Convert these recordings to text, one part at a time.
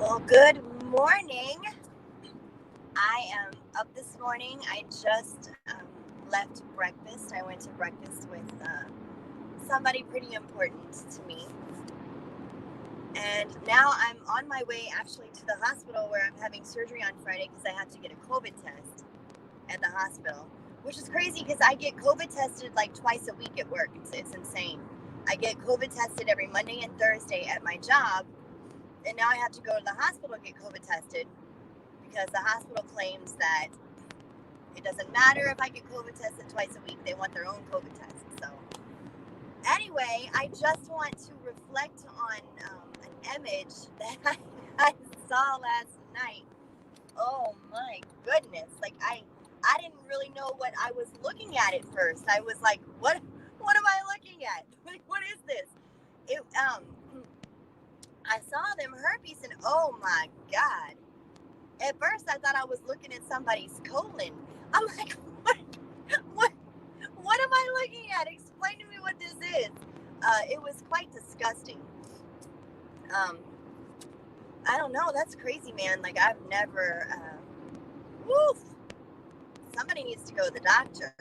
Well, good morning. I am up this morning. I just left breakfast. I went to breakfast with somebody pretty important to me. And now I'm on my way actually to the hospital where I'm having surgery on Friday because I have to get a COVID test at the hospital, which is crazy because I get COVID tested like twice a week at work. It's insane. I get COVID tested every Monday and Thursday at my job, and now I have to go to the hospital and get COVID tested because the hospital claims that it doesn't matter if I get COVID tested twice a week. They want their own COVID test. So anyway, I just want to reflect on an image that I saw last night. Oh my goodness. I didn't really know what I was looking at first. I was like, what am I looking at? Like, what is this? It I saw them herpes and oh my god. At first I thought I was looking at somebody's colon. I'm like, what what am I looking at? Explain to me what this is. It was quite disgusting. Um, I don't know. That's crazy, man. Like I've never. Woof. Somebody needs to go to the doctor.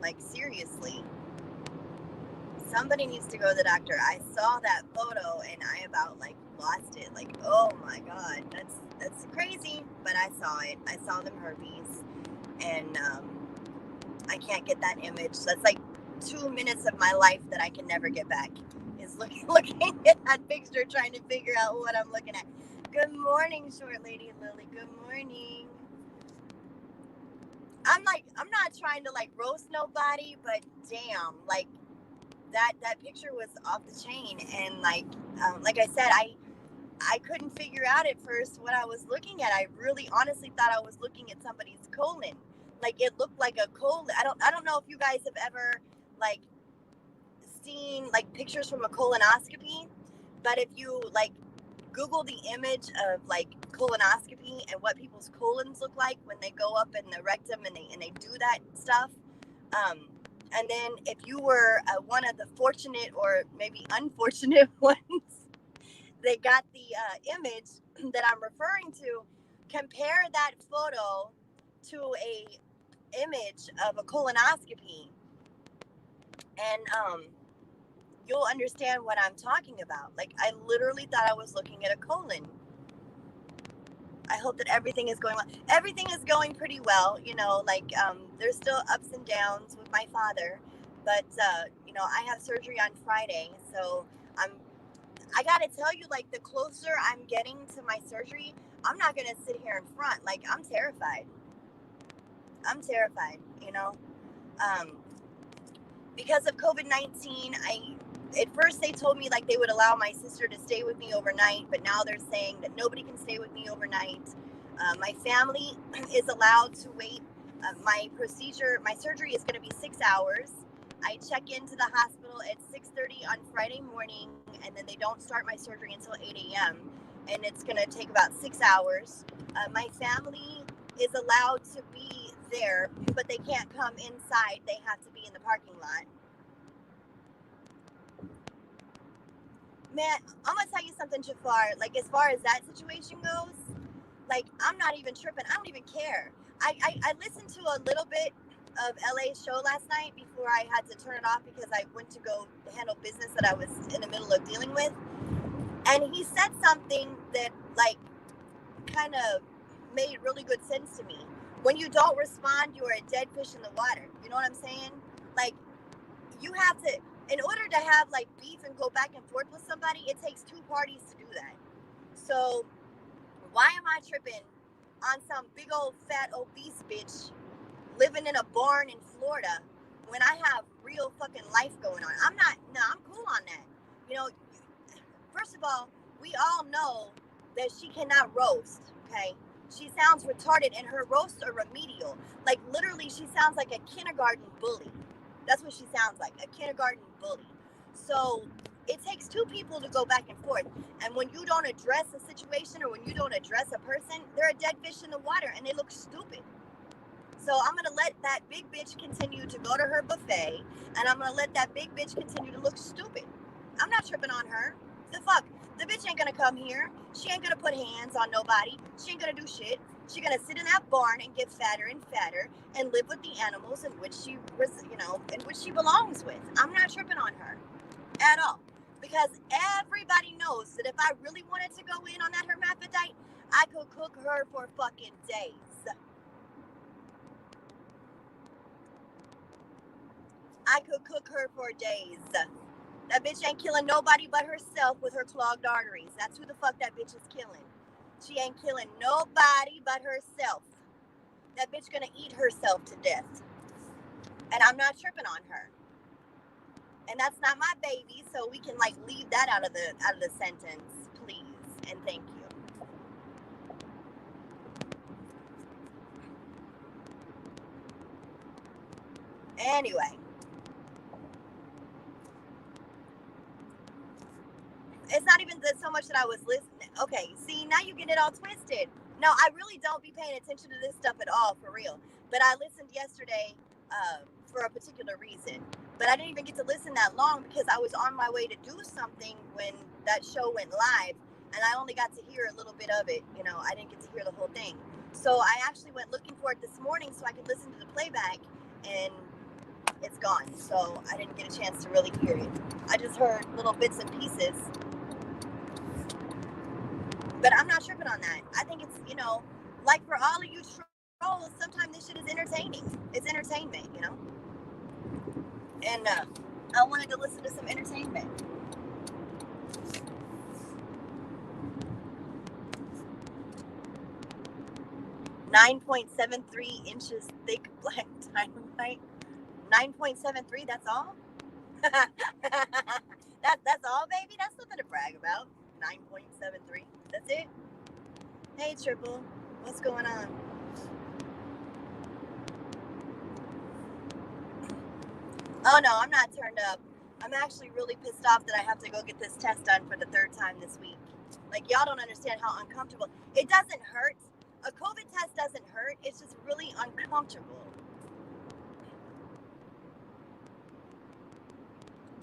Like seriously, somebody needs to go to the doctor. I saw that photo and I about like lost it. Like oh my god, that's crazy. But I saw it. I saw them herpes, and I can't get that image. That's like 2 minutes of my life that I can never get back. Is looking at that picture, trying to figure out what I'm looking at. Good morning, short lady Lily. Good morning. I'm not trying to like roast nobody, but damn, like that picture was off the chain, and like I said, I couldn't figure out at first what I was looking at. I really honestly thought I was looking at somebody's colon. Like it looked like a colon. I don't know if you guys have ever like seen like pictures from a colonoscopy, but if you like Google the image of like colonoscopy and what people's colons look like when they go up in the rectum and they do that stuff, um, and then if you were one of the fortunate or maybe unfortunate ones they got the image that I'm referring to, compare that photo to a image of a colonoscopy, and you'll understand what I'm talking about. Like I literally thought I was looking at a colon. I hope that everything is going well. Everything is going pretty well, there's still ups and downs with my father, but I have surgery on Friday, so I'm I gotta tell you, like, the closer I'm getting to my surgery, I'm not gonna sit here in front. Like, I'm terrified. I'm terrified, Um, because of COVID-19, at first they told me like they would allow my sister to stay with me overnight, but now they're saying that nobody can stay with me overnight. My family is allowed to wait. My surgery is going to be 6 hours. I check into the hospital at 6:30 on Friday morning, and then they don't start my surgery until 8 a.m. And it's going to take about 6 hours. My family is allowed to be there, but they can't come inside. They have to be in the parking lot. Man, I'm gonna tell you something, Jafar. Like, as far as that situation goes, like, I'm not even tripping. I don't even care. I listened to a little bit of LA's show last night before I had to turn it off because I went to go handle business that I was in the middle of dealing with. And he said something that, like, kind of made really good sense to me. When you don't respond, you are a dead fish in the water. You know what I'm saying? Like, you have to, in order to have like beef and go back and forth with somebody, it takes two parties to do that. So why am I tripping on some big old fat obese bitch living in a barn in Florida when I have real fucking life going on? I'm cool on that. You know, first of all, we all know that she cannot roast, okay? She sounds retarded and her roasts are remedial. Like literally she sounds like a kindergarten bully. That's what she sounds like, a kindergarten bully. So it takes two people to go back and forth. And when you don't address a situation or when you don't address a person, they're a dead fish in the water and they look stupid. So I'm going to let that big bitch continue to go to her buffet, and I'm going to let that big bitch continue to look stupid. I'm not tripping on her. The fuck? The bitch ain't going to come here. She ain't gonna put hands on nobody. She ain't gonna do shit. She's gonna sit in that barn and get fatter and fatter and live with the animals in which she was, in which she belongs with. I'm not tripping on her at all, because everybody knows that if I really wanted to go in on that hermaphrodite, I could cook her for fucking days. I could cook her for days. That bitch ain't killing nobody but herself with her clogged arteries. That's who the fuck that bitch is killing. She ain't killing nobody but herself. That bitch gonna eat herself to death. And I'm not tripping on her. And that's not my baby, so we can leave that out of the sentence, please. And thank you. Anyway. It's not even so much that I was listening. Okay, see, now you get it all twisted. No, I really don't be paying attention to this stuff at all, for real. But I listened yesterday for a particular reason. But I didn't even get to listen that long because I was on my way to do something when that show went live. And I only got to hear a little bit of it. I didn't get to hear the whole thing. So I actually went looking for it this morning so I could listen to the playback. And it's gone. So I didn't get a chance to really hear it. I just heard little bits and pieces. But I'm not tripping on that. I think it's, for all of you trolls, sometimes this shit is entertaining. It's entertainment, And I wanted to listen to some entertainment. .73 inches thick black dynamite. 9.73, that's all? That's all, baby? That's nothing to brag about. 9.73. That's it? Hey, Triple. What's going on? Oh, no, I'm not turned up. I'm actually really pissed off that I have to go get this test done for the 3rd time this week. Y'all don't understand how uncomfortable. It doesn't hurt. A COVID test doesn't hurt. It's just really uncomfortable.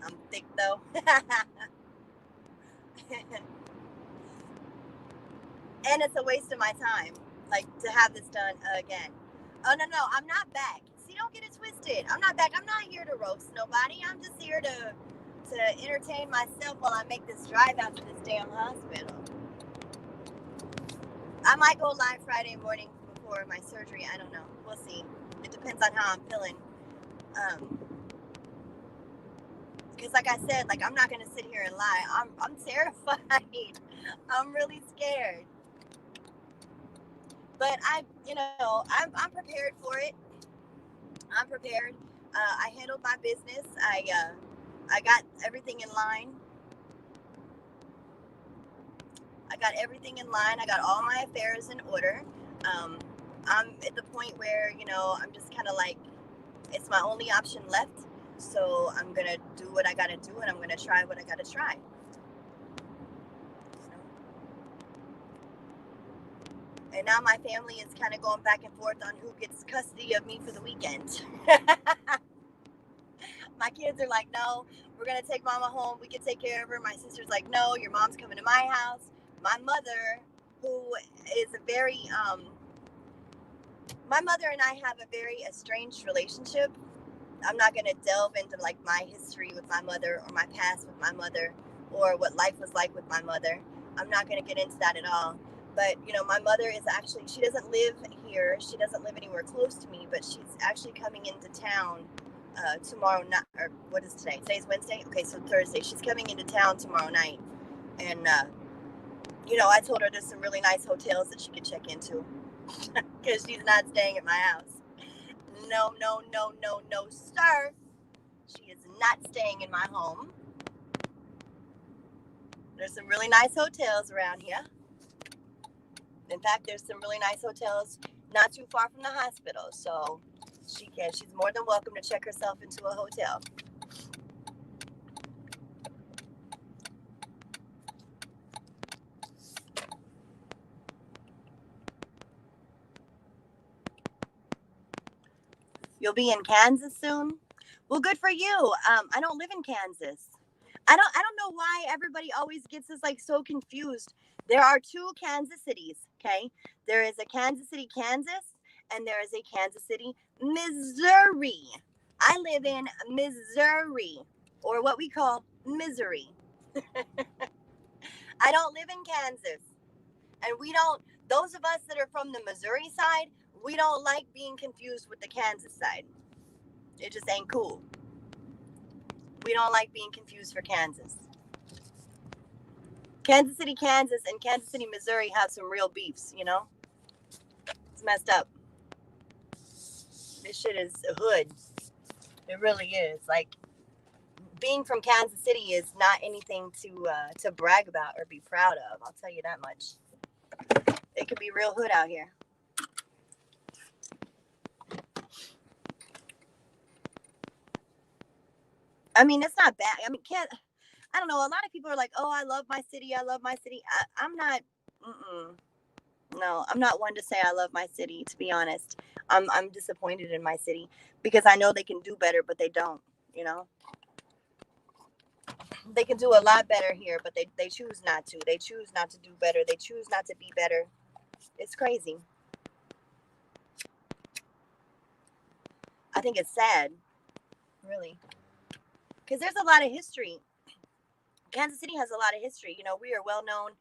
I'm thick, though. And it's a waste of my time, to have this done again. Oh, no, I'm not back. See, don't get it twisted. I'm not back. I'm not here to roast nobody. I'm just here to entertain myself while I make this drive out to this damn hospital. I might go live Friday morning before my surgery. I don't know. We'll see. It depends on how I'm feeling. Because like I said, I'm not going to sit here and lie. I'm terrified. I'm really scared. But I'm prepared for it. I'm prepared. I handled my business. I got everything in line. I got all my affairs in order. I'm at the point where, I'm just kind of it's my only option left. So I'm going to do what I got to do, and I'm going to try what I got to try. And now my family is kind of going back and forth on who gets custody of me for the weekend. My kids are like, no, we're going to take mama home. We can take care of her. My sister's like, no, your mom's coming to my house. My mother, who is my mother and I have a very estranged relationship. I'm not going to delve into my history with my mother or my past with my mother or what life was like with my mother. I'm not going to get into that at all. But, my mother is actually, she doesn't live here. She doesn't live anywhere close to me, but she's actually coming into town tomorrow night. Or what is today? Today's Wednesday? Okay, so Thursday. She's coming into town tomorrow night. And, I told her there's some really nice hotels that she could check into because she's not staying at my house. No, sir. She is not staying in my home. There's some really nice hotels around here. In fact, there's some really nice hotels not too far from the hospital. So she's more than welcome to check herself into a hotel. You'll be in Kansas soon? Well, good for you. I don't live in Kansas. I don't know why everybody always gets us like so confused. There are two Kansas cities, okay? There is a Kansas City, Kansas, and there is a Kansas City, Missouri. I live in Missouri, or what we call misery. I don't live in Kansas. And we don't, those of us that are from the Missouri side, we don't like being confused with the Kansas side. It just ain't cool. We don't like being confused for Kansas. Kansas City, Kansas, and Kansas City, Missouri have some real beefs, you know? It's messed up. This shit is a hood. It really is. Like, being from Kansas City is not anything to brag about or be proud of. I'll tell you that much. It could be real hood out here. I mean, it's not bad. I mean, I don't know. A lot of people are like, "Oh, I love my city. I love my city." I'm not. No, I'm not one to say I love my city. To be honest, I'm disappointed in my city because I know they can do better, but they don't. You know, they can do a lot better here, but they choose not to. They choose not to do better. They choose not to be better. It's crazy. I think it's sad, really, because there's a lot of history. Kansas City has a lot of history. You know, we are well known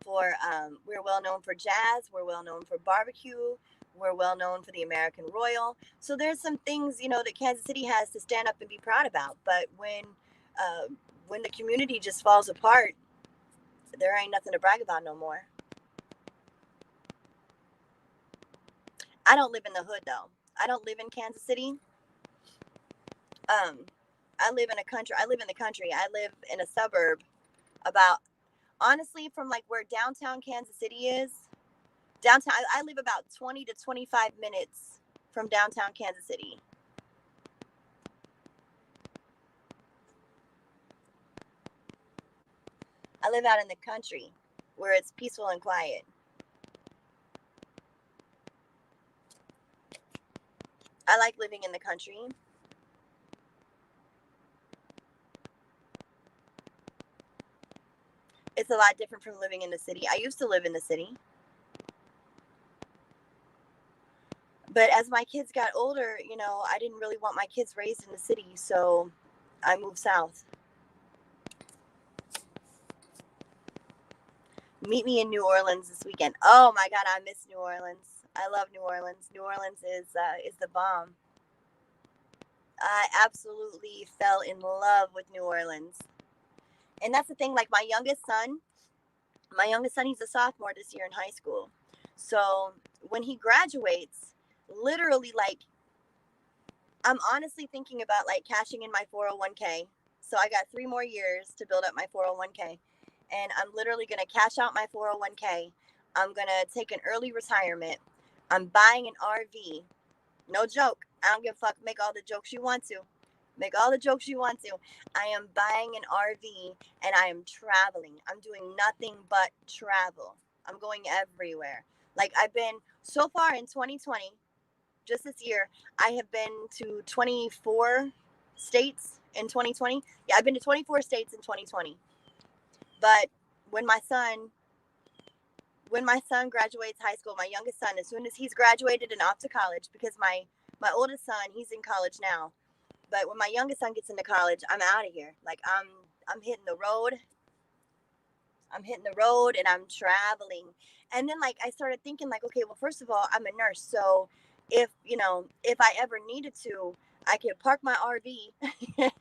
we're well known for jazz. We're well known for barbecue. We're well known for the American Royal. So there's some things, you know, that Kansas City has to stand up and be proud about. But when the community just falls apart, there ain't nothing to brag about no more. I don't live in the hood though. I don't live in Kansas City. Um, I live in a country. I live in the country. I live in a suburb about, honestly, from like where downtown Kansas City is. Downtown, I live about 20 to 25 minutes from downtown Kansas City. I live out in the country where it's peaceful and quiet. I like living in the country. It's a lot different from living in the city. I used to live in the city. But as my kids got older, you know, I didn't really want my kids raised in the city, so I moved south. Meet me in New Orleans this weekend. Oh my God, I miss New Orleans. I love New Orleans. New Orleans is the bomb. I absolutely fell in love with New Orleans. And that's the thing, like my youngest son, he's a sophomore this year in high school. So when he graduates, literally, like, I'm honestly thinking about like cashing in my 401k. So I got 3 more years to build up my 401k. And I'm literally going to cash out my 401k. I'm going to take an early retirement. I'm buying an RV. No joke. I don't give a fuck. Make all the jokes you want to. Make all the jokes you want to. I am buying an RV and I am traveling. I'm doing nothing but travel. I'm going everywhere. Like, I've been so far in 2020, just this year, I have been to 24 states in 2020. Yeah, I've been to 24 states in 2020. But when my son graduates high school, my youngest son, as soon as he's graduated and off to college, because my oldest son, he's in college now. But when my youngest son gets into college, I'm out of here. Like, I'm hitting the road. I'm hitting the road and I'm traveling. And then, like, I started thinking, like, okay, well, first of all, I'm a nurse, so if I ever needed to, I could park my RV.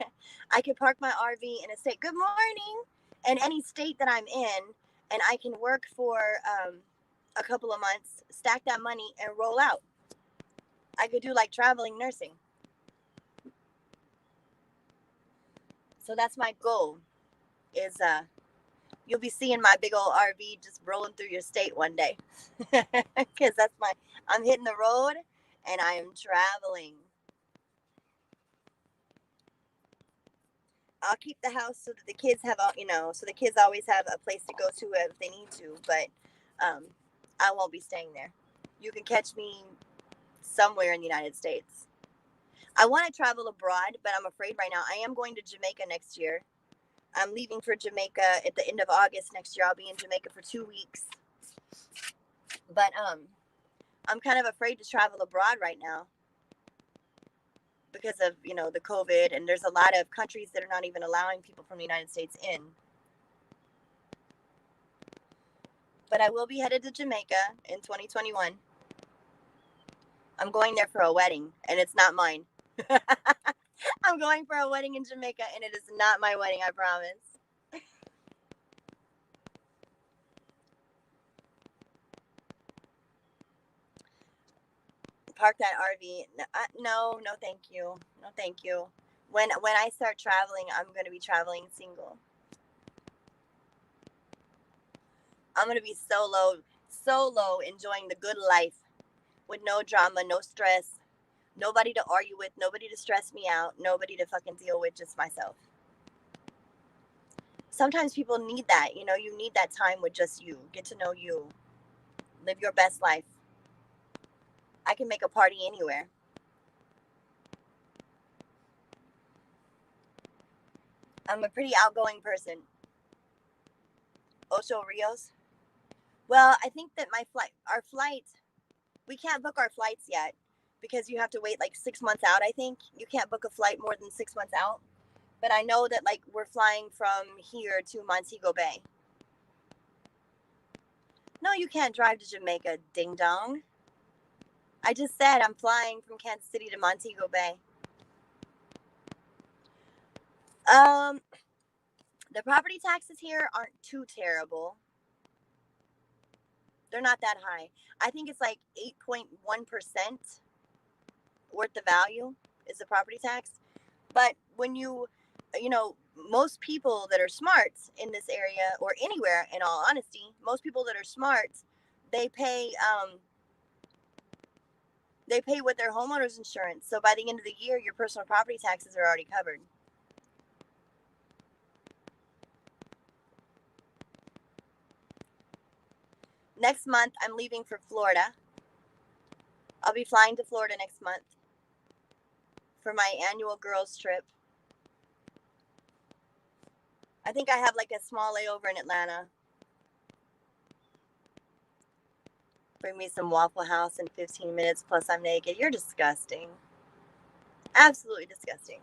I could park my RV in a state. Good morning. In any state that I'm in, and I can work for a couple of months, stack that money, and roll out. I could do like traveling nursing. So that's my goal. Is you'll be seeing my big old RV just rolling through your state one day, because I'm hitting the road and I am traveling. I'll keep the house so that the kids have so the kids always have a place to go to if they need to, but um, I won't be staying there. You can catch me somewhere in the United States. I want to travel abroad, but I'm afraid right now. I am going to Jamaica next year. I'm leaving for Jamaica at the end of August next year. I'll be in Jamaica for 2 weeks. But I'm kind of afraid to travel abroad right now because of, the COVID, and there's a lot of countries that are not even allowing people from the United States in. But I will be headed to Jamaica in 2021. I'm going there for a wedding, and it's not mine. I'm going for a wedding in Jamaica, and it is not my wedding, I promise. Park that RV. No, no, thank you. No, thank you. When I start traveling, I'm going to be traveling single. I'm going to be solo, enjoying the good life with no drama, no stress, nobody to argue with, nobody to stress me out, nobody to fucking deal with, just myself. Sometimes people need that, you need that time with just you. Get to know you. Live your best life. I can make a party anywhere. I'm a pretty outgoing person. Ocho Rios. Well, I think that our flight, we can't book our flights yet because you have to wait like 6 months out. I think you can't book a flight more than 6 months out. But I know that like we're flying from here to Montego Bay. No, you can't drive to Jamaica, ding dong. I just said I'm flying from Kansas City to Montego Bay. The property taxes here aren't too terrible. They're not that high. I think it's like 8.1% worth the value is the property tax. But when most people that are smart in this area or anywhere, in all honesty, most people that are smart, they pay with their homeowner's insurance. So by the end of the year, your personal property taxes are already covered. Next month, I'm leaving for Florida. I'll be flying to Florida next month for my annual girls trip. I think I have like a small layover in Atlanta. Bring me some Waffle House in 15 minutes, plus I'm naked. You're disgusting. Absolutely disgusting.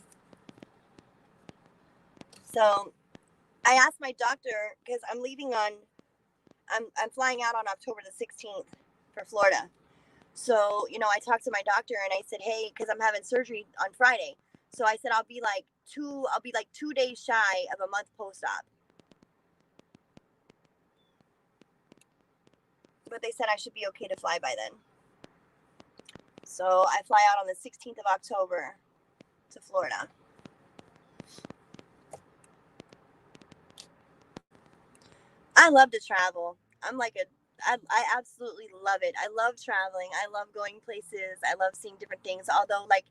So I asked my doctor, because I'm flying out on October the 16th for Florida. So, I talked to my doctor and I said, hey, because I'm having surgery on Friday. So I said, I'll be like 2 days shy of a month post-op. But they said I should be okay to fly by then. So I fly out on the 16th of October to Florida. I love to travel. I absolutely love it. I love traveling. I love going places. I love seeing different things. Although, like,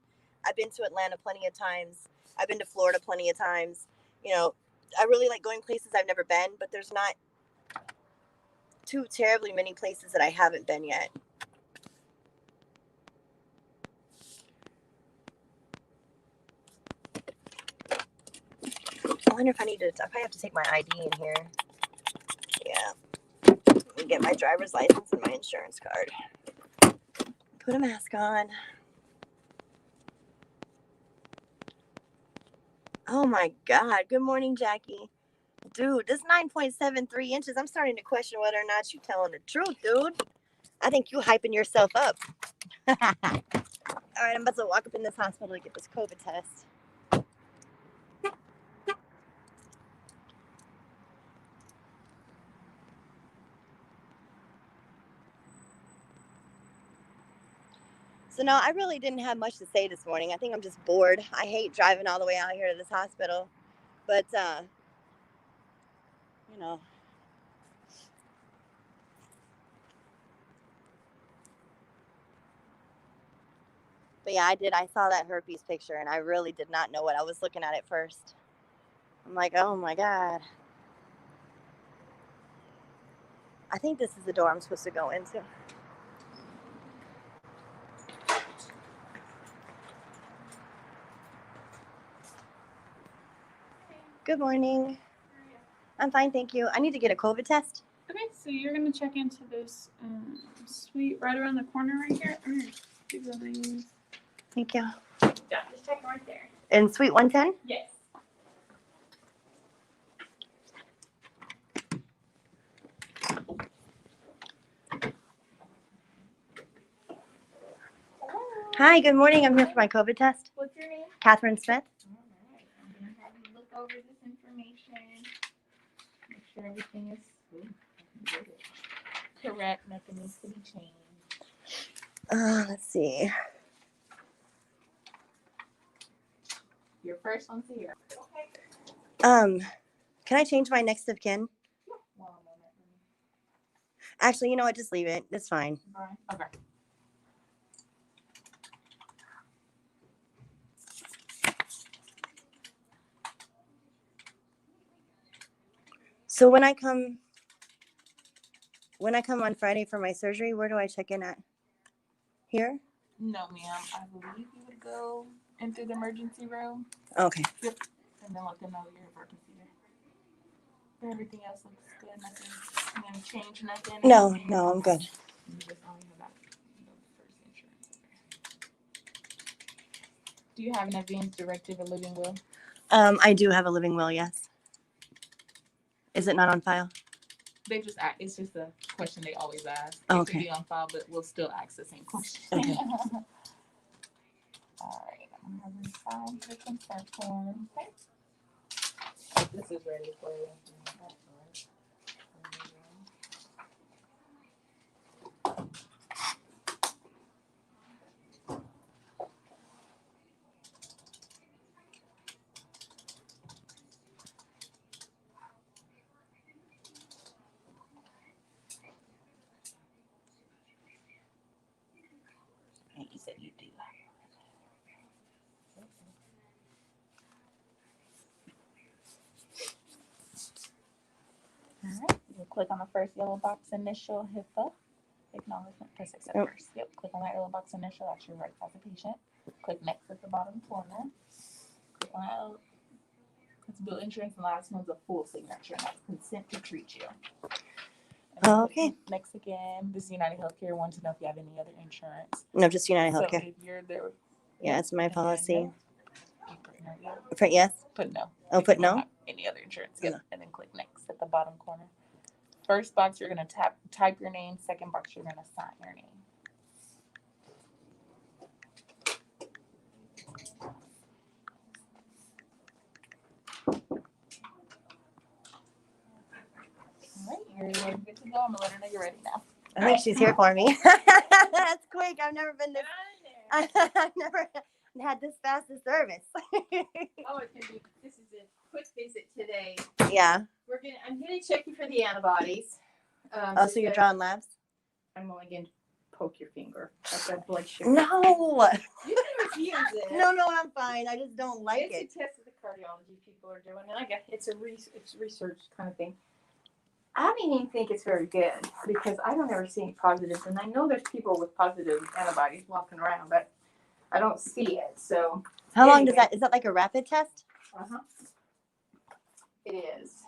I've been to Atlanta plenty of times. I've been to Florida plenty of times. I really like going places I've never been, but there's not too terribly many places that I haven't been yet. I wonder if I probably have to take my ID in here. Yeah. Let me get my driver's license and my insurance card. Put a mask on. Oh my God. Good morning, Jackie. Dude, this 9.73 inches, I'm starting to question whether or not you're telling the truth, dude. I think you hyping yourself up. All right, I'm about to walk up in this hospital to get this COVID test. So no, I really didn't have much to say this morning. I think I'm just bored. I hate driving all the way out here to this hospital. But, But yeah, I saw that herpes picture and I really did not know what I was looking at first. I'm like, oh my God. I think this is the door I'm supposed to go into. Good morning. I'm fine, thank you. I need to get a COVID test. Okay, so you're gonna check into this suite right around the corner right here. Thank you. Yeah, just check right there. In suite 110? Yes. Hi, good morning. I'm here for my COVID test. What's your name? Catherine Smith. All right. I'm gonna have you look over this information. Make sure everything is correct. Nothing needs to be changed. Let's see. Your first one's here. Okay. Can I change my next of kin? One moment. Actually, you know what? Just leave it. It's fine. All right. Okay. So when I come on Friday for my surgery, where do I check in at? Here? No, ma'am. I believe you would go into the emergency room. Okay. Yep. And then let them know your emergency there. Everything else looks good. Nothing. You gonna change nothing? No, I'm good. You just only have that first insurance. Do you have an advance directive or living will? I do have a living will, yes. Is it not on file? They just it's just a question they always ask. It Okay. could be on file, but we'll still ask the same question. Okay. All right, I'm gonna have you sign the consent form. Okay. This is ready for you. You said you do. All right. You'll click on the first yellow box, initial HIPAA acknowledgement. Press accept first. Yep. Click on that yellow box, initial. That's your right as a patient. Click next at the bottom corner. Click on that. It's bill insurance, and last one's a full signature, and that's consent to treat you. Okay. Next again, this is United Healthcare. Want to know if you have any other insurance. No, just United So Healthcare. if you're there, Yeah, it's my policy. put no, yeah. For yes? Put no. Oh, put no? Any other insurance. Yep. No. And then click next at the bottom corner. First box, you're going to type your name. Second box, you're going to sign your name. All right, you're good to go. I'm going to let her know you're ready now. I think she's here for me. That's quick. I've never been this. I've never had this fast a service. Oh, it can be. This is a quick visit today. Yeah. I'm gonna check you for the antibodies. So you're drawing labs? I'm only gonna poke your finger. That's our blood sugar. No. You can refuse it. No, I'm fine. I just don't like it. It's a test that the cardiology people are doing, and I guess it's a research kind of thing. I don't even think it's very good because I don't ever see any positives, and I know there's people with positive antibodies walking around, but I don't see it. So how long does that? Is that like a rapid test? It is.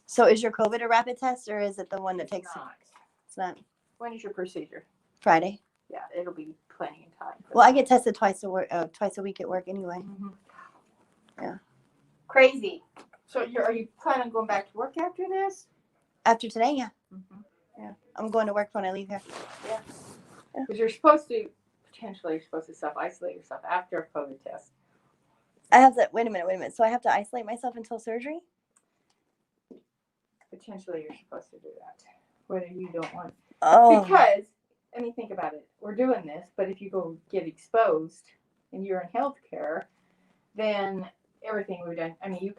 So is your COVID a rapid test, or is it the one that takes? Not. It's not. When is your procedure? Friday. Yeah, it'll be plenty in time. Well, I get tested twice a week at work anyway. Mm-hmm. Yeah. Crazy. So are you planning on going back to work after this? After today, yeah. Mm-hmm. Yeah. I'm going to work when I leave here. Yeah. Because you're supposed to self-isolate yourself after a COVID test. I have that. Wait a minute. So I have to isolate myself until surgery? Potentially, you're supposed to do that, whether you don't want. Oh. Because, I mean, think about it. We're doing this, but if you go get exposed and you're in healthcare, then everything we've done. I mean, you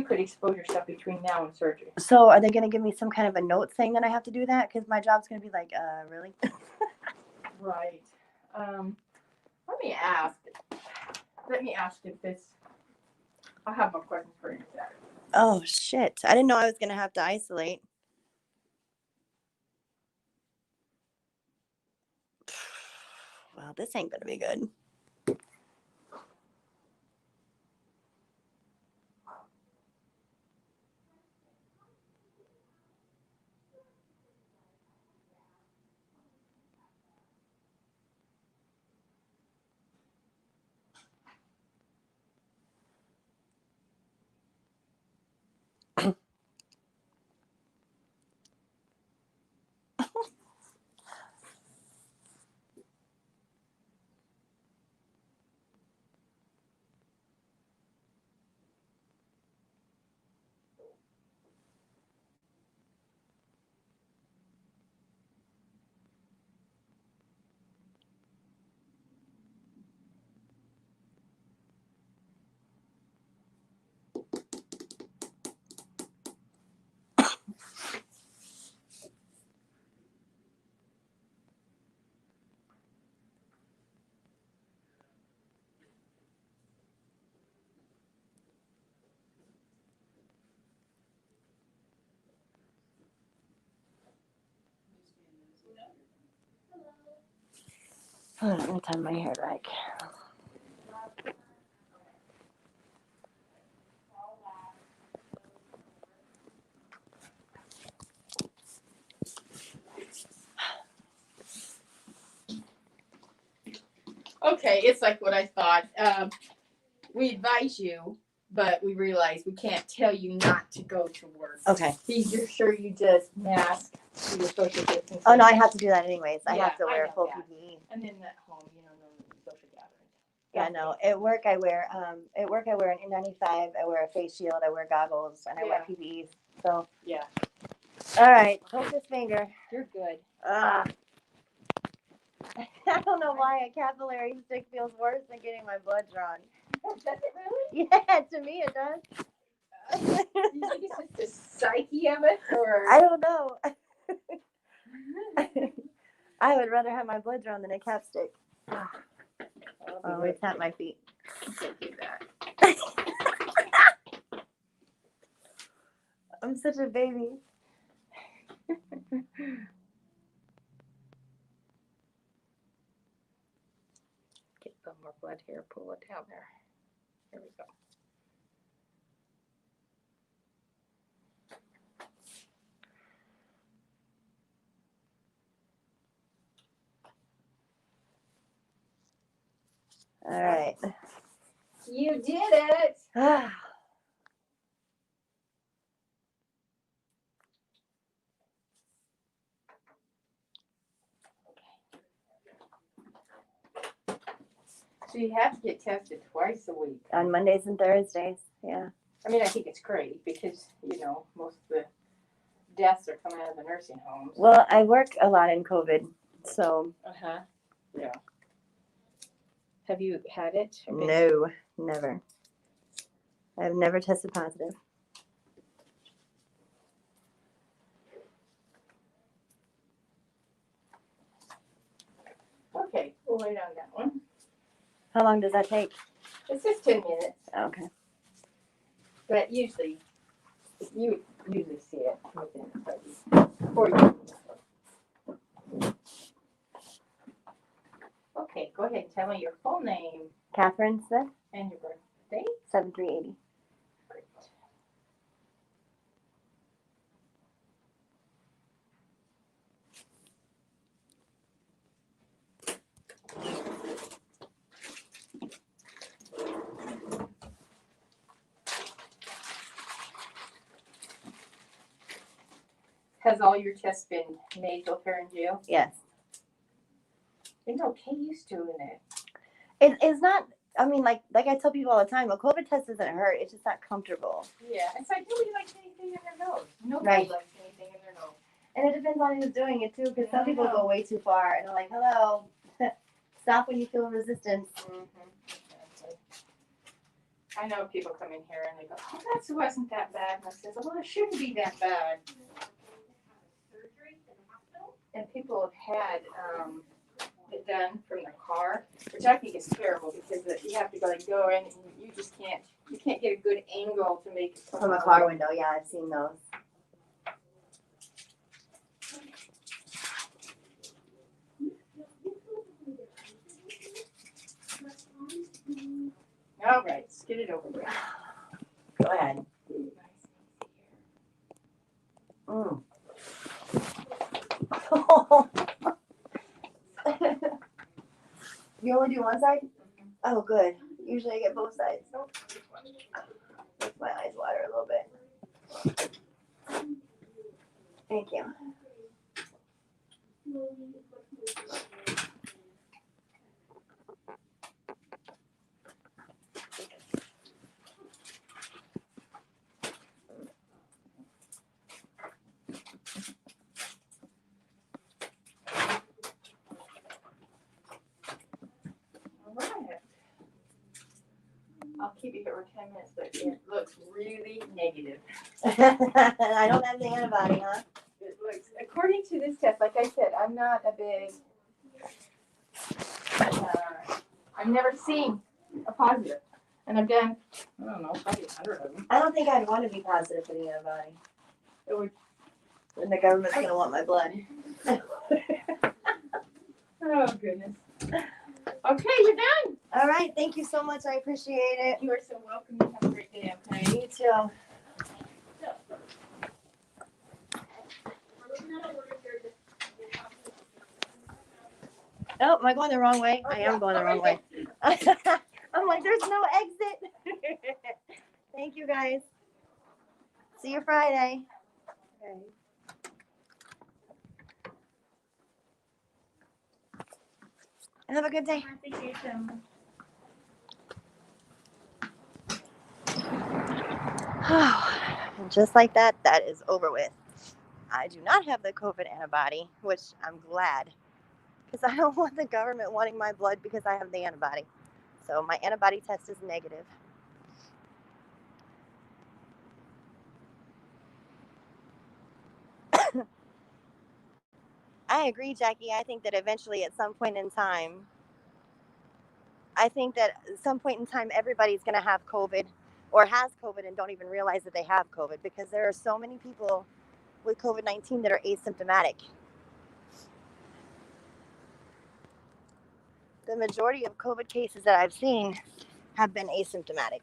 could expose yourself between now and surgery. So are they going to give me some kind of a note saying that I have to do that? Because my job's going to be like, really? Right. Let me ask if this. I'll have more questions for you. Oh shit! I didn't know I was going to have to isolate. Well, this ain't going to be good. Hold on, I'm gonna tie my hair back. Okay, it's like what I thought. We advise you, but we realize we can't tell you not to go to work. Okay. You're sure you just mask, do your social distancing. Oh no, I have to do that anyways. I Yeah, have to I wear know full that. PPE. And then at home, no social gatherings. Yeah, no. At work I wear an N95, I wear a face shield, I wear goggles, and I wear PPEs. So Yeah, all right, poke this finger. you're good. Ah. I don't know why a capillary stick feels worse than getting my blood drawn. Does it really? Yeah, to me it does. Do you think it's just the psyche of it, or? I don't know. I would rather have my blood drawn than a cap stick. Oh, it's at my feet. Can't do that. I'm such a baby. Get a little more blood here. Pull it down there. There we go. All right. You did it. So you have to get tested twice a week. On Mondays and Thursdays. Yeah. I mean, I think it's great because, most of the deaths are coming out of the nursing homes. Well, I work a lot in COVID, so. Uh-huh. Yeah. Have you had it? No, never. I've never tested positive. Okay, we'll lay down that one. How long does that take? It's just 10 minutes, Okay. but usually, you usually see it within 40 minutes. Okay, go ahead and tell me your full name Catherine Smith, and your birthday. 7380. Great. Has all your tests been made while here in jail? Yes. It's okay used to doing it. It's not, I mean, like I tell people all the time, a COVID test doesn't hurt. It's just not comfortable. Yeah, it's like nobody likes anything in their nose. Nobody Right. likes anything in their nose. And it depends on who's doing it too, because some people Yeah. go way too far and they're like, hello, stop when you feel resistance. Exactly. I know people come in here and they go, oh, that wasn't that bad. And I says, well, it shouldn't be that bad. And people have had it done from their car, which I think is terrible because you have to go in and you just can't get a good angle to make it From a car window, yeah, I've seen those. All right, let's get it over with. Go ahead. Mm. You only do one side? Oh, good. Usually I get both sides. Makes my eyes water a little bit. Thank you. All right. I'll keep you here for 10 minutes, but it looks really negative. I don't have the antibody, huh? It looks, according to this test, like I said, I'm not a big, I've never seen a positive. And I've done, I don't know, probably 100 of them. I don't think I'd want to be positive for the antibody. It would, And the government's going to want my blood. oh, goodness. Okay, you're done. All right. Thank you so much. I appreciate it. You are so welcome. You have a great day, okay? You too. Oh, am I going the wrong way? I am going the wrong way. I'm like, there's no exit. Thank you, guys. See you Friday. Okay. Have a good day. And just like that, that is over with. I do not have the COVID antibody, which I'm glad, because I don't want the government wanting my blood because I have the antibody. So my antibody test is negative. I agree, Jackie. I think that eventually at some point in time, everybody's going to have COVID or has COVID and don't even realize that they have COVID, because there are so many people with COVID-19 that are asymptomatic. The majority of COVID cases that I've seen have been asymptomatic.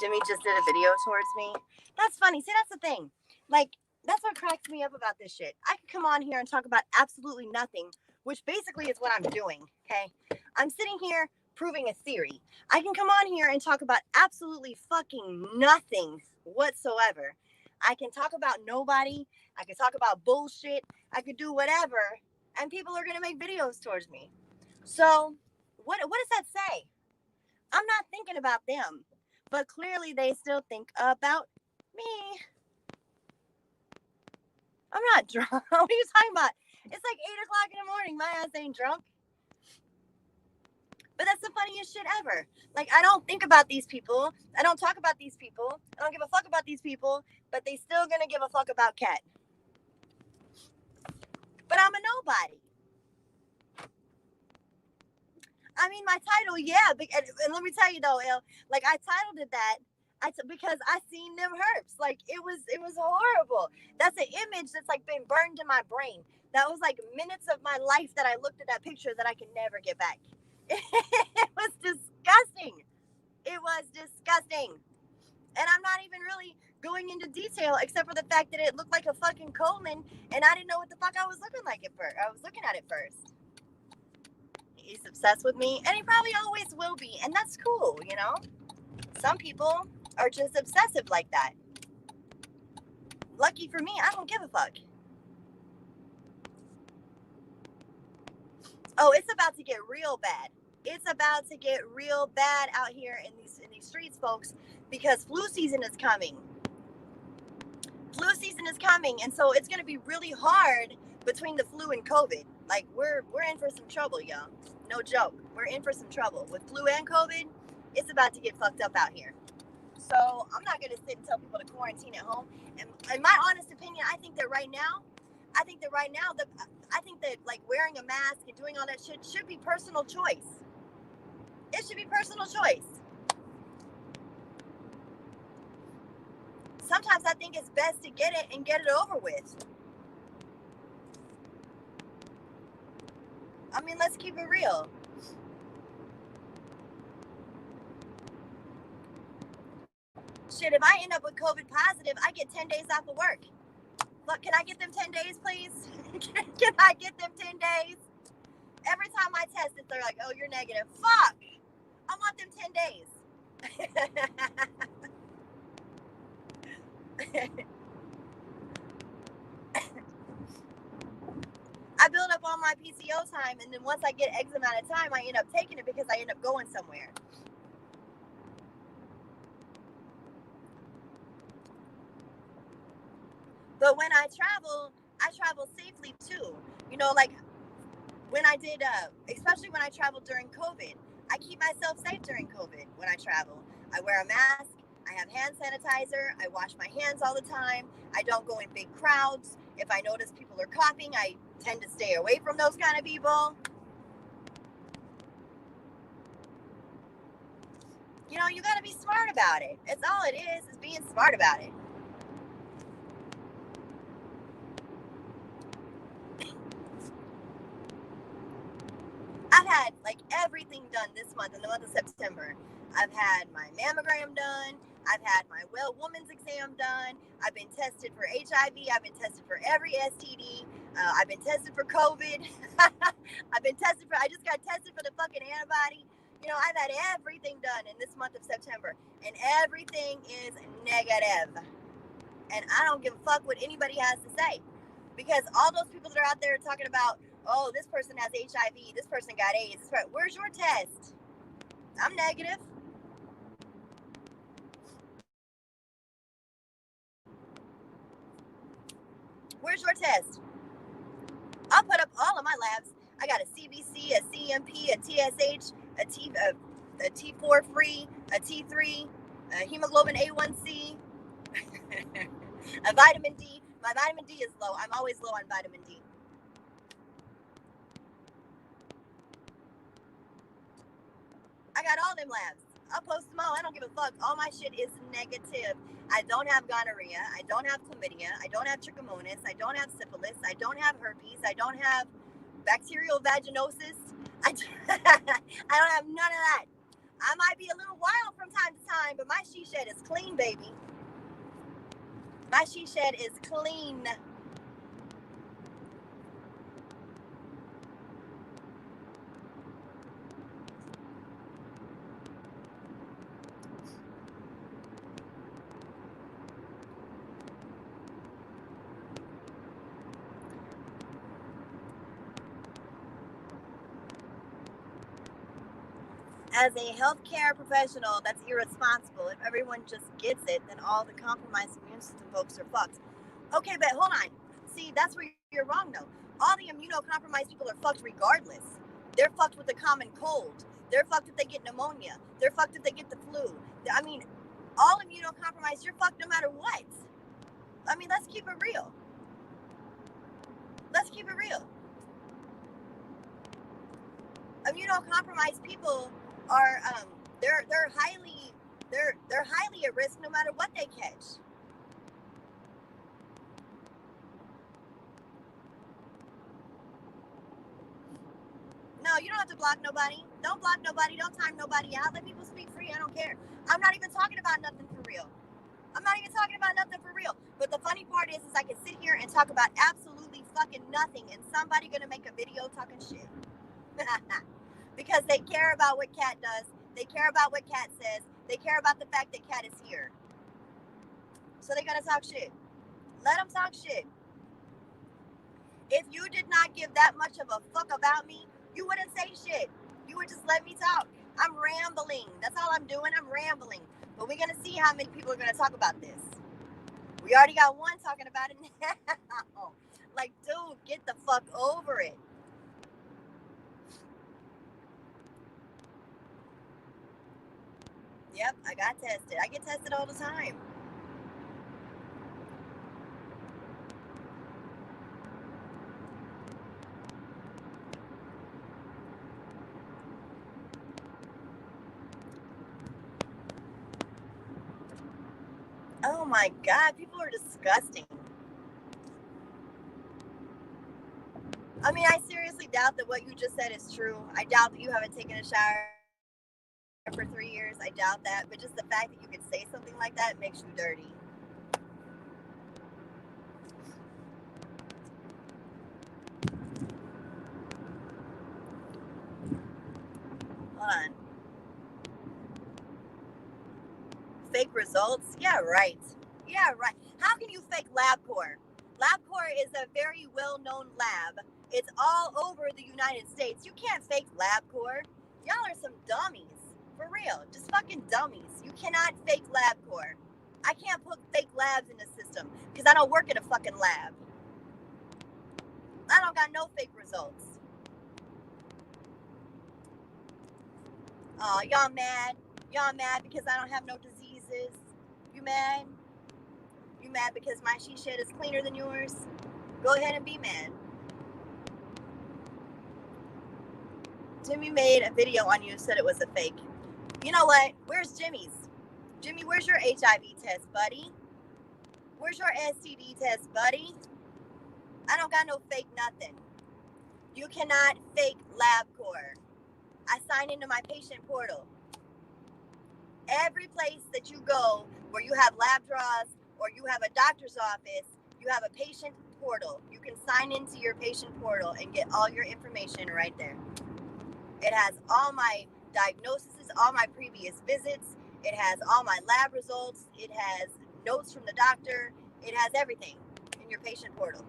Jimmy just did a video towards me. That's funny. See, that's the thing. Like, that's what cracks me up about this shit. I could come on here and talk about absolutely nothing, which basically is what I'm doing, okay? I'm sitting here proving a theory. I can come on here and talk about absolutely fucking nothing whatsoever. I can talk about nobody. I can talk about bullshit. I could do whatever, and people are going to make videos towards me. So what does that say? I'm not thinking about them, but clearly they still think about me. I'm not drunk. What are you talking about? It's like 8 o'clock in the morning. My ass ain't drunk. But that's the funniest shit ever. Like, I don't think about these people. I don't talk about these people. I don't give a fuck about these people, but they still gonna give a fuck about Kat. But I'm a nobody. I mean, my title, yeah. And let me tell you though, like, I titled it that because I seen them herps. Like, it was horrible. That's an image that's like been burned in my brain. That was like minutes of my life that I looked at that picture that I can never get back. It was disgusting. It was disgusting. And I'm not even really going into detail except for the fact that it looked like a fucking colon, and I didn't know what the fuck I was looking like at first. I was looking at it first. He's obsessed with me, and he probably always will be, and that's cool, you know? Some people are just obsessive like that. Lucky for me, I don't give a fuck. Oh, it's about to get real bad. It's about to get real bad out here in these streets, folks, because flu season is coming. Flu season is coming, and so it's going to be really hard between the flu and COVID. Like, we're in for some trouble, y'all. No joke. We're in for some trouble. With flu and COVID, it's about to get fucked up out here. So I'm not going to sit and tell people to quarantine at home. And in my honest opinion, I think that right now, like wearing a mask and doing all that shit should be personal choice. It should be personal choice. Sometimes I think it's best to get it and get it over with. I mean, let's keep it real. Shit, if I end up with COVID positive, I get 10 days off of work. Look, can I get them 10 days, please? Can I get them 10 days? Every time I test it, they're like, oh, you're negative. Fuck! I want them 10 days. I build up all my PTO time, and then once I get X amount of time, I end up taking it because I end up going somewhere. But when I travel safely too. You know, like when I did, especially when I traveled during COVID, I keep myself safe during COVID when I travel. I wear a mask, I have hand sanitizer, I wash my hands all the time, I don't go in big crowds. If I notice people are coughing, I tend to stay away from those kind of people. You know, you gotta be smart about it. It's all it is being smart about it. had like everything done this month, in the month of September. I've had my mammogram done. I've had my woman's exam done. I've been tested for HIV. I've been tested for every STD. I've been tested for COVID. I just got tested for the fucking antibody. You know, I've had everything done in this month of September, and everything is negative. And I don't give a fuck what anybody has to say, because all those people that are out there talking about, oh, this person has HIV, this person got AIDS. Where's your test? I'm negative. Where's your test? I'll put up all of my labs. I got a CBC, a CMP, a TSH, a T4 free, a T3, a hemoglobin A1C, a vitamin D. My vitamin D is low. I'm always low on vitamin D. I got all them labs. I'll post them all. I don't give a fuck. All my shit is negative. I don't have gonorrhea. I don't have chlamydia. I don't have trichomonas. I don't have syphilis. I don't have herpes. I don't have bacterial vaginosis. I don't have none of that. I might be a little wild from time to time, but my she shed is clean, baby. My she shed is clean. As a healthcare professional, that's irresponsible. If everyone just gets it, then all the compromised immune system folks are fucked. Okay, but hold on. See, that's where you're wrong, though. All the immunocompromised people are fucked regardless. They're fucked with the common cold. They're fucked if they get pneumonia. They're fucked if they get the flu. I mean, all immunocompromised, you're fucked no matter what. I mean, let's keep it real. Let's keep it real. Immunocompromised people are they're highly at risk no matter what they catch. No, you don't have to block nobody. Don't block nobody. Don't time nobody out. Let people speak free. I don't care. I'm not even talking about nothing for real. But the funny part is I can sit here and talk about absolutely fucking nothing, and somebody gonna make a video talking shit. Because they care about what Cat does. They care about what Cat says. They care about the fact that Cat is here. So they're gonna talk shit. Let them talk shit. If you did not give that much of a fuck about me, you wouldn't say shit. You would just let me talk. I'm rambling. That's all I'm doing. I'm rambling. But we're gonna see how many people are gonna talk about this. We already got one talking about it now. Like, dude, get the fuck over it. Yep, I got tested. I get tested all the time. Oh my God, people are disgusting. I mean, I seriously doubt that what you just said is true. I doubt that you haven't taken a shower for 3 years. I doubt that. But just the fact that you could say something like that makes you dirty. Hold on. Fake results? Yeah, right. How can you fake LabCorp? LabCorp is a very well-known lab. It's all over the United States. You can't fake LabCorp. Y'all are some dummies. For real. Just fucking dummies. You cannot fake LabCorp. I can't put fake labs in the system because I don't work at a fucking lab. I don't got no fake results. Oh, y'all mad? Y'all mad because I don't have no diseases? You mad? You mad because my she shed is cleaner than yours? Go ahead and be mad. Jimmy made a video on you and said it was a fake. You know what? Where's Jimmy's? Jimmy, where's your HIV test, buddy? Where's your STD test, buddy? I don't got no fake nothing. You cannot fake LabCorp. I sign into my patient portal. Every place that you go where you have lab draws or you have a doctor's office, you have a patient portal. You can sign into your patient portal and get all your information right there. It has all my diagnoses, all my previous visits. It has all my lab results. It has notes from the doctor. It has everything in your patient portal.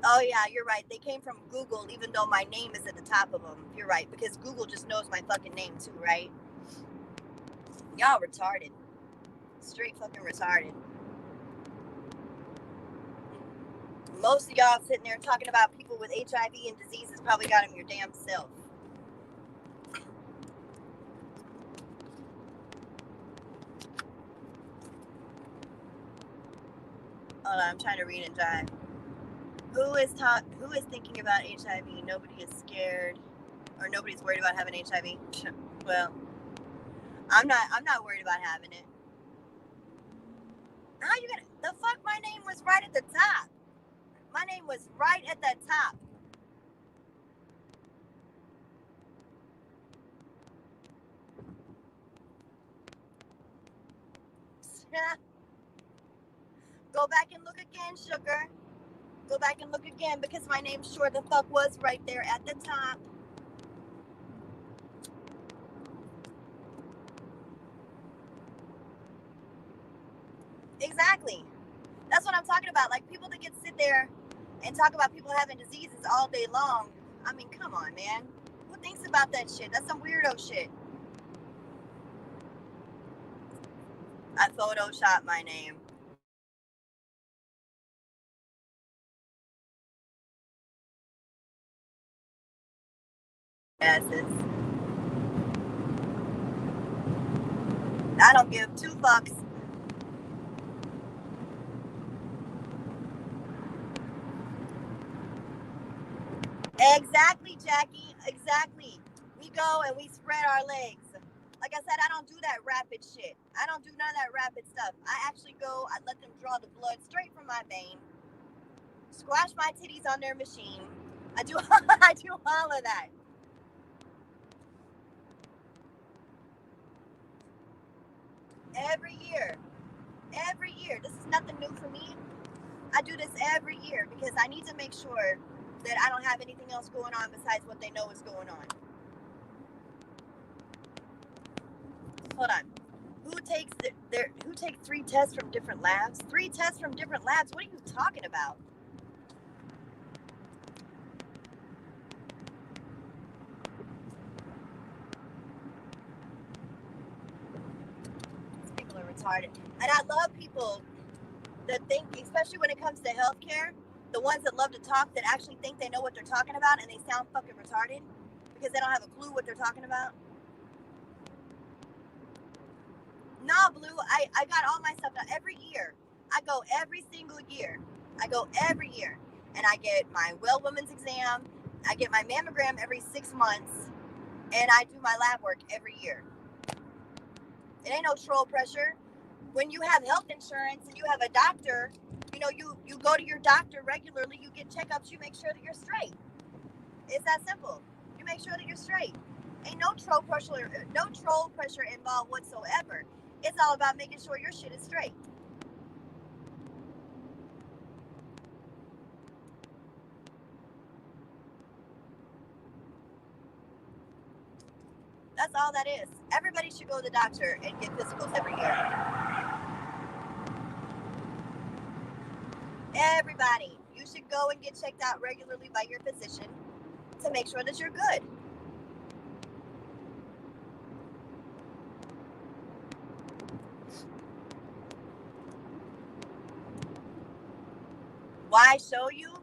Oh yeah, you're right. They came from Google, even though my name is at the top of them. You're right, because Google just knows my fucking name too, right? Y'all retarded. Straight fucking retarded. Most of y'all sitting there talking about people with HIV and diseases probably got them your damn self. Hold on, I'm trying to read and drive. Who is thinking about HIV? Nobody is scared, or nobody's worried about having HIV. Well, I'm not worried about having it. How you gonna? The fuck, my name was right at the top. My name was right at the top. Go back and look again, sugar. Go back and look again, because my name sure the fuck was right there at the top. Exactly. That's what I'm talking about. Like, people that can sit there and talk about people having diseases all day long. I mean, come on, man. Who thinks about that shit? That's some weirdo shit. I photoshopped my name. Asses. I don't give two fucks. Exactly, Jackie. Exactly. We go and we spread our legs. Like I said, I don't do that rapid shit. I don't do none of that rapid stuff. I actually go, I let them draw the blood straight from my vein, squash my titties on their machine. I do all of that. Every year. Every year. This is nothing new for me. I do this every year because I need to make sure that I don't have anything else going on besides what they know is going on. Hold on. Who takes 3 tests from different labs? 3 tests from different labs? What are you talking about? These people are retarded. And I love people that think, especially when it comes to healthcare, the ones that love to talk, that actually think they know what they're talking about, and they sound fucking retarded because they don't have a clue what they're talking about. Nah, Blue, I got all my stuff done every year. I go every single year. I go every year. And I get my well woman's exam. I get my mammogram every 6 months. And I do my lab work every year. It ain't no troll pressure. When you have health insurance and you have a doctor, you know, you go to your doctor regularly, you get checkups, you make sure that you're straight. It's that simple. You make sure that you're straight. Ain't no troll pressure involved whatsoever. It's all about making sure your shit is straight. That's all that is. Everybody should go to the doctor and get physicals every year. Everybody. You should go and get checked out regularly by your physician to make sure that you're good. Why show you?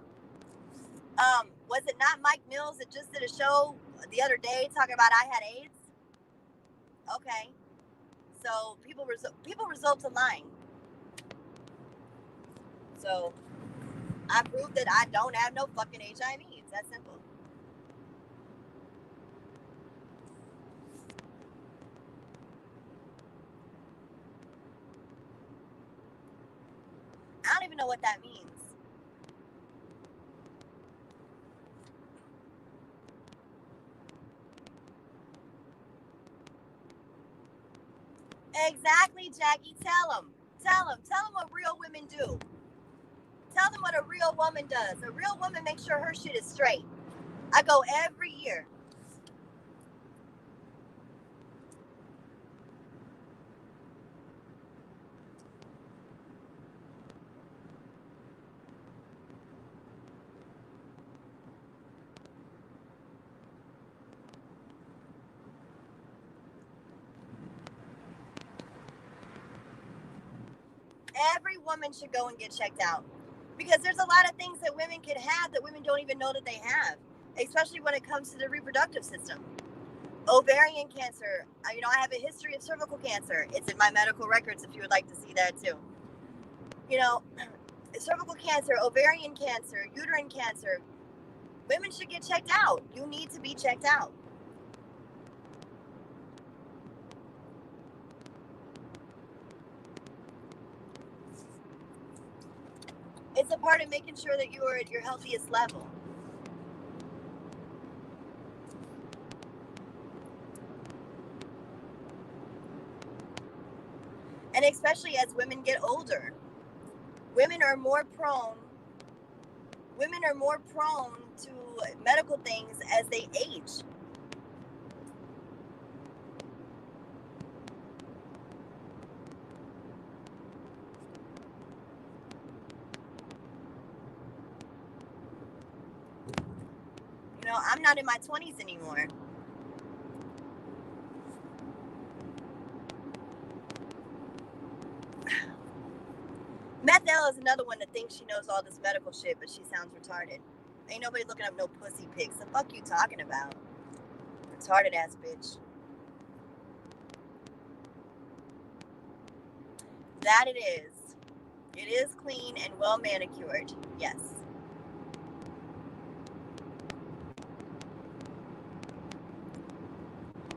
Was it not Mike Mills that just did a show the other day talking about I had AIDS? Okay. So people result to lying. So I proved that I don't have no fucking HIV. It's that simple. I don't even know what that means. Exactly, Jackie. Tell them. Tell them what real women do. Tell them what a real woman does. A real woman makes sure her shit is straight. I go every year. Every woman should go and get checked out. Because there's a lot of things that women can have that women don't even know that they have, especially when it comes to the reproductive system. Ovarian cancer, I have a history of cervical cancer. It's in my medical records if you would like to see that too. Cervical cancer, ovarian cancer, uterine cancer. Women should get checked out. You need to be checked out. It's a part of making sure that you are at your healthiest level. And especially as women get older, women are more prone to medical things as they age. I'm not in my 20s anymore. Methel is another one that thinks she knows all this medical shit, but she sounds retarded. Ain't nobody looking up no pussy pics. The fuck you talking about? Retarded ass bitch. That it is. It is clean and well manicured. Yes.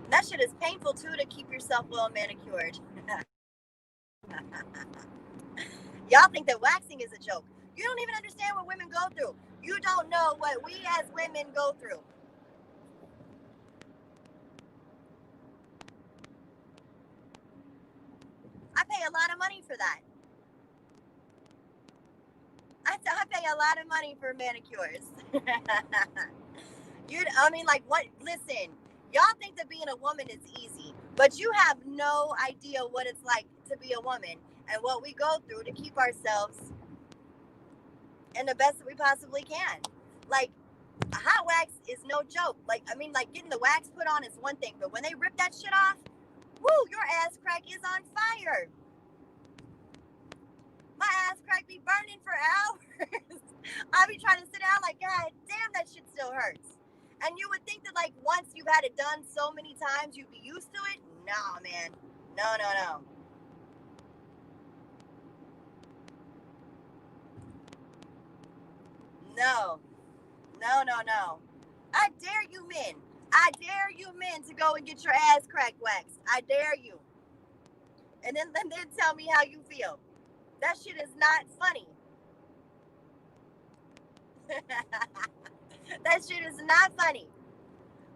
That shit is painful too to keep yourself well manicured. Y'all think that waxing is a joke. You don't even understand what women go through. You don't know what we as women go through. I pay a lot of money for that. I pay a lot of money for manicures. What? Listen, y'all think that being a woman is easy, but you have no idea what it's like to be a woman and what we go through to keep ourselves in the best that we possibly can. Like, a hot wax is no joke. Getting the wax put on is one thing, but when they rip that shit off, woo, your ass crack is on fire. My ass crack be burning for hours. I be trying to sit down like, God damn, that shit still hurts. And you would think that once you've had it done so many times, you'd be used to it. Nah, man. No. No. I dare you men to go and get your ass crack waxed. I dare you. And then tell me how you feel. That shit is not funny. That shit is not funny.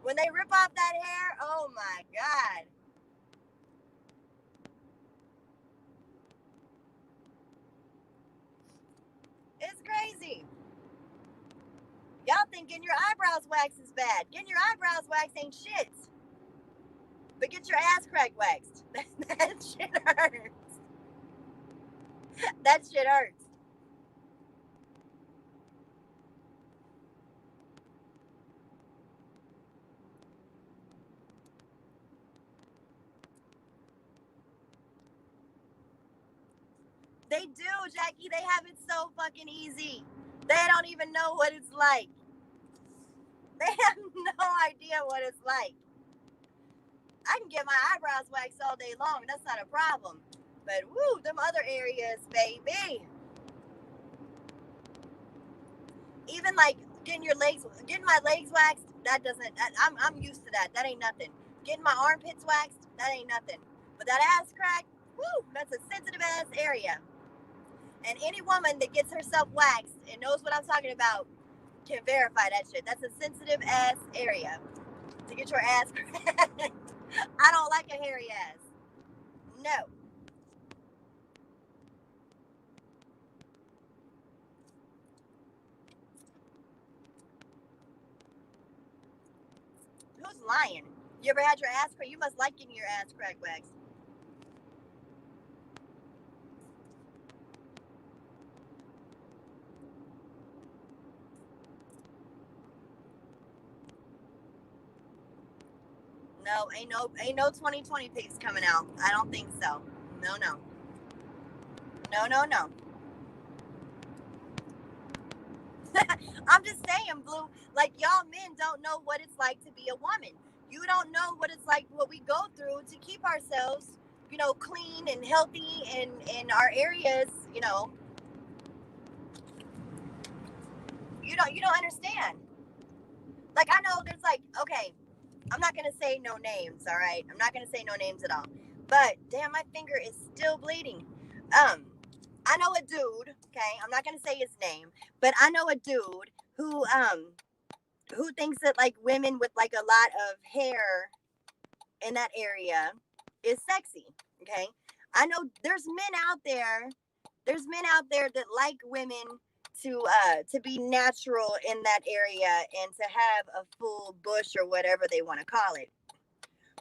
When they rip off that hair, oh my God. It's crazy. Y'all think getting your eyebrows waxed is bad. Getting your eyebrows waxed ain't shit. But get your ass crack waxed. That shit hurts. That shit hurts. They do, Jackie. They have it so fucking easy. They don't even know what it's like. They have no idea what it's like. I can get my eyebrows waxed all day long. That's not a problem. But woo, them other areas, baby. Even getting my legs waxed, I'm used to that. That ain't nothing. Getting my armpits waxed, that ain't nothing. But that ass crack, woo, that's a sensitive ass area. And any woman that gets herself waxed and knows what I'm talking about can verify that shit. That's a sensitive ass area to get your ass cracked. I don't like a hairy ass. No. Who's lying? You ever had your ass cracked? You must like getting your ass cracked, Wax. No, ain't no 2020 pics coming out. I don't think so. No, no. No, no, no. I'm just saying, Blue, like y'all men don't know what it's like to be a woman. You don't know what it's like, what we go through to keep ourselves, clean and healthy in our areas, you don't understand. Like I know there's like, okay, I'm not gonna say no names, all right? I'm not gonna say no names at all. But damn, my finger is still bleeding. I know a dude, okay, I'm not gonna say his name, but I know a dude who thinks that like women with like a lot of hair in that area is sexy. Okay. I know there's men out there that like women to be natural in that area and to have a full bush or whatever they want to call it.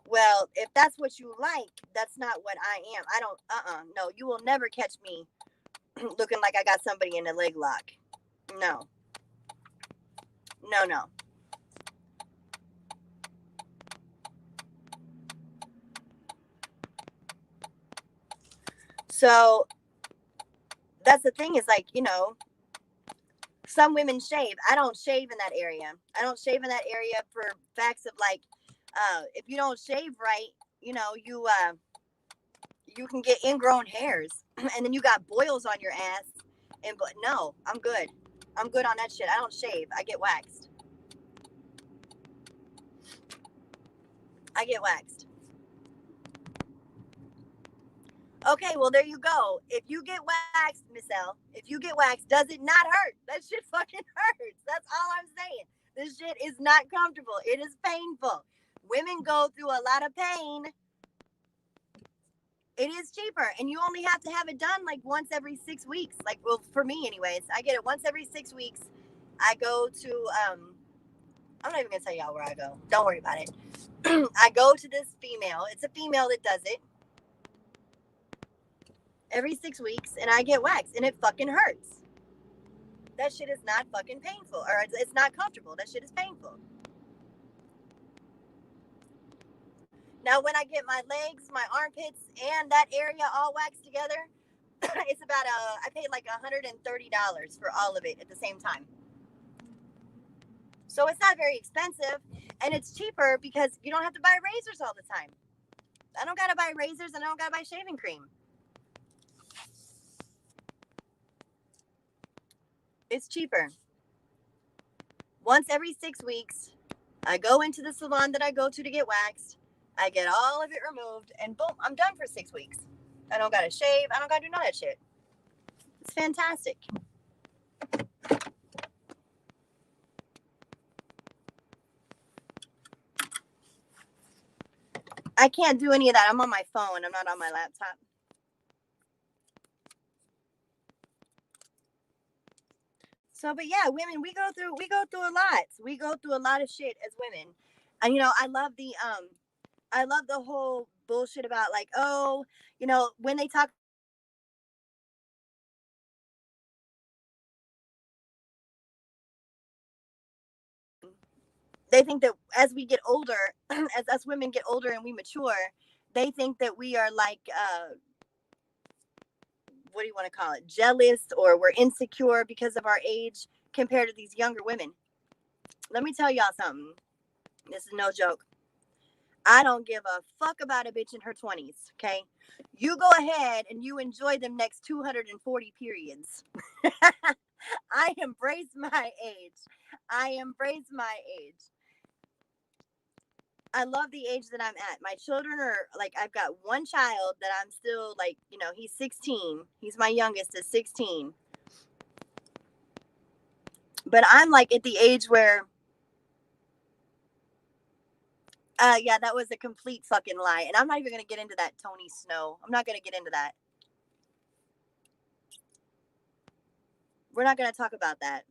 Well, if that's what you like, that's not what I am. I don't no, you will never catch me looking like I got somebody in a leg lock. No. No, no. So that's the thing is like, some women shave. I don't shave in that area. I don't shave in that area for facts of like, if you don't shave right, you can get ingrown hairs and then you got boils on your ass. But no, I'm good. I'm good on that shit. I don't shave. I get waxed. I get waxed. Okay, well there you go. If you get waxed, Miss L, if you get waxed, does it not hurt? That shit fucking hurts. That's all I'm saying. This shit is not comfortable. It is painful. Women go through a lot of pain. It is cheaper, and you only have to have it done like once every 6 weeks. Like, well, for me, anyways, I get it once every 6 weeks. I go to I'm not even gonna tell y'all where I go. Don't worry about it. I go to this female. It's a female that does it every 6 weeks, and I get waxed, and it fucking hurts. That shit is not fucking painful, or it's not comfortable. That shit is painful. Now, when I get my legs, my armpits, and that area all waxed together, it's about I paid like $130 for all of it at the same time. So it's not very expensive, and it's cheaper because you don't have to buy razors all the time. I don't gotta buy razors, and I don't gotta buy shaving cream. It's cheaper. Once every 6 weeks, I go into the salon that I go to get waxed. I get all of it removed, and boom, I'm done for 6 weeks. I don't gotta shave. I don't gotta do none of that shit. It's fantastic. I can't do any of that. I'm on my phone. I'm not on my laptop. So, but yeah, women, we go through a lot. We go through a lot of shit as women. And I love the whole bullshit about like, oh, when they talk, they think that as we get older, as us women get older and we mature, they think that we are like what do you want to call it, jealous, or we're insecure because of our age compared to these younger women. Let me tell y'all something. This is no joke. I don't give a fuck about a bitch in her 20s, okay? You go ahead and you enjoy them next 240 periods. I embrace my age. I embrace my age. I love the age that I'm at. My children are like, I've got one child that I'm still like, he's 16. He's my youngest is 16. But I'm like at the age where Yeah, that was a complete fucking lie. And I'm not even going to get into that Tony Snow. I'm not going to get into that. We're not going to talk about that.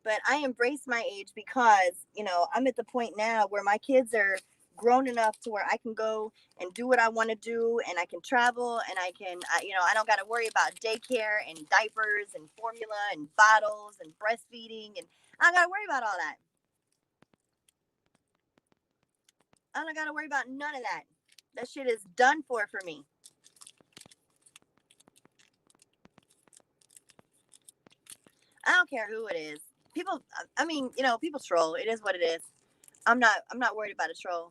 But I embrace my age because, you know, I'm at the point now where my kids are grown enough to where I can go and do what I want to do, and I can travel, and I can, you know, I don't got to worry about daycare and diapers and formula and bottles and breastfeeding, and I don't got to worry about all that. I don't got to worry about none of that. That shit is done for me. I don't care who it is. People, I mean, you know, people troll. It is what it is. I'm not worried about a troll.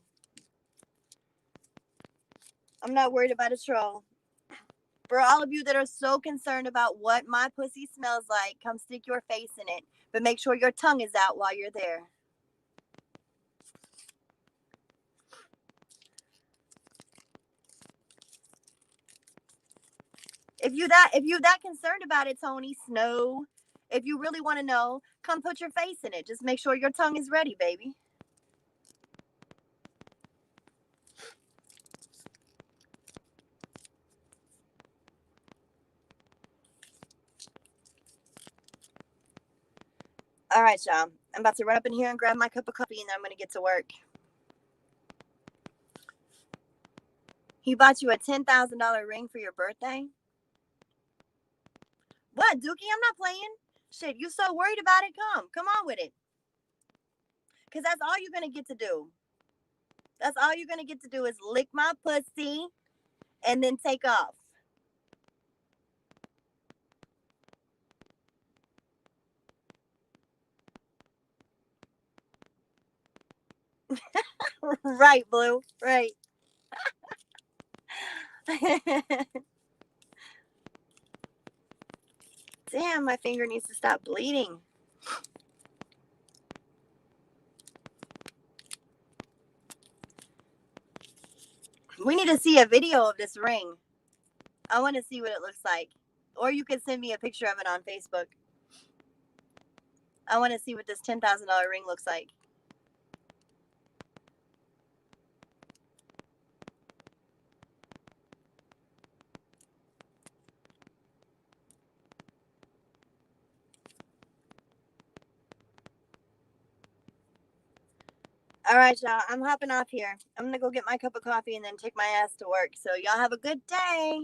I'm not worried about a troll. For all of you that are so concerned about what my pussy smells like, come stick your face in it. But make sure your tongue is out while you're there. If you that concerned about it, Tony Snow, if you really want to know, come put your face in it. Just make sure your tongue is ready, baby. All right, y'all. I'm about to run up in here and grab my cup of coffee, and then I'm going to get to work. He bought you a $10,000 ring for your birthday? What, Dookie? I'm not playing. Shit, you so worried about it? Come on with it. Because that's all you're going to get to do. That's all you're going to get to do is lick my pussy and then take off. Right, Blue. Right. Damn, my finger needs to stop bleeding. We need to see a video of this ring. I want to see what it looks like. Or you could send me a picture of it on Facebook. I want to see what this $10,000 ring looks like. All right, y'all. I'm hopping off here. I'm going to go get my cup of coffee and then take my ass to work. So y'all have a good day.